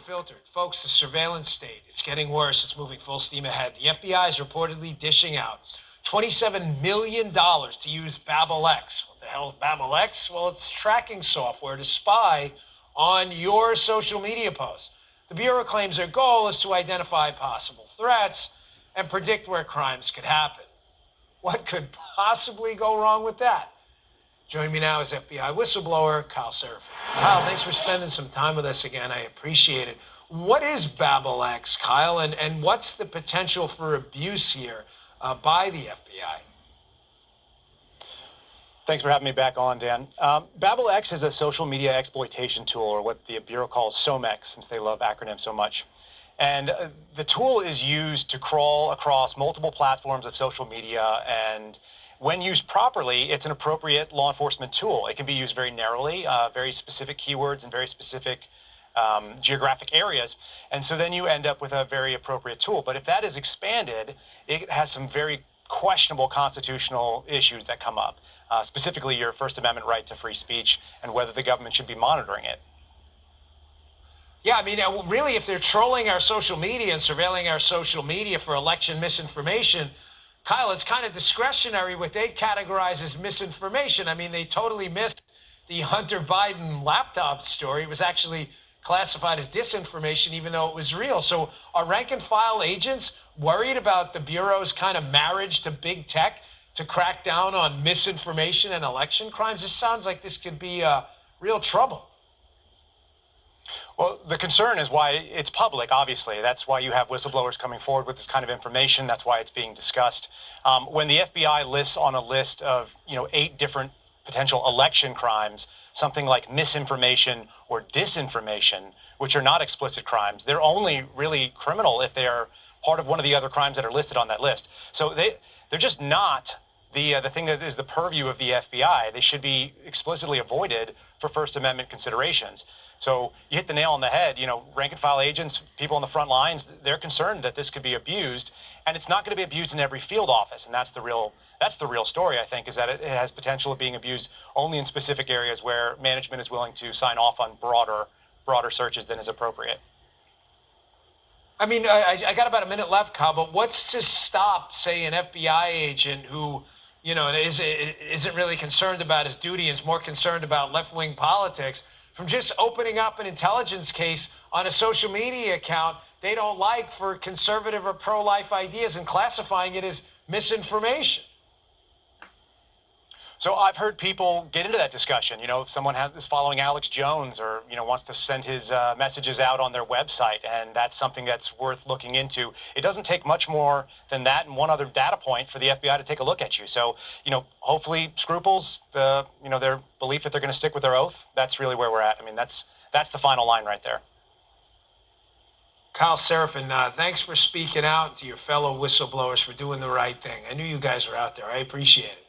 Unfiltered. Folks, the surveillance state, it's getting worse. It's moving full steam ahead. The FBI is reportedly dishing out $27 million to use BabelX. What the hell is BabelX? Well, it's tracking software to spy on your social media posts. The Bureau claims their goal is to identify possible threats and predict where crimes could happen. What could possibly go wrong with that? Joining me now is FBI whistleblower Kyle Seraphin. Kyle, thanks for spending some time with us again. I appreciate it. What is BabelX, Kyle, and what's the potential for abuse here by the FBI? Thanks for having me back on, Dan. BabelX is a social media exploitation tool, or what the Bureau calls SOMEX, since they love acronyms so much. And the tool is used to crawl across multiple platforms of social media, and when used properly, it's an appropriate law enforcement tool. It can be used very narrowly, very specific keywords and very specific geographic areas. And so then you end up with a very appropriate tool. But if that is expanded, it has some very questionable constitutional issues that come up, specifically your First Amendment right to free speech and whether the government should be monitoring it. Yeah, I mean, really, if they're trolling our social media and surveilling our social media for election misinformation, Kyle, it's kind of discretionary what they categorize as misinformation. I mean, they totally missed the Hunter Biden laptop story. It was actually classified as disinformation, even though it was real. So are rank and file agents worried about the Bureau's kind of marriage to big tech to crack down on misinformation and election crimes? This sounds like this could be real trouble. Well, the concern is why it's public, obviously. That's why you have whistleblowers coming forward with this kind of information. That's why it's being discussed. When the FBI lists on a list of, 8 different potential election crimes, something like misinformation or disinformation, which are not explicit crimes, they're only really criminal if they are part of one of the other crimes that are listed on that list. So they're just not the thing that is the purview of the FBI. They should be explicitly avoided for First Amendment considerations. So you hit the nail on the head. Rank and file agents, people on the front lines, they're concerned that this could be abused, and it's not going to be abused in every field office. And that's the real story, I think, is that it has potential of being abused only in specific areas where management is willing to sign off on broader searches than is appropriate. I mean, I got about a minute left, Kyle, but what's to stop, say, an FBI agent who, isn't really concerned about his duty and is more concerned about left-wing politics from just opening up an intelligence case on a social media account they don't like for conservative or pro-life ideas and classifying it as misinformation? So I've heard people get into that discussion. If someone is following Alex Jones or, wants to send his messages out on their website, and that's something that's worth looking into. It doesn't take much more than that and one other data point for the FBI to take a look at you. So, hopefully scruples, their belief that they're going to stick with their oath, that's really where we're at. I mean, that's the final line right there. Kyle Seraphin, thanks for speaking out to your fellow whistleblowers, for doing the right thing. I knew you guys were out there. I appreciate it.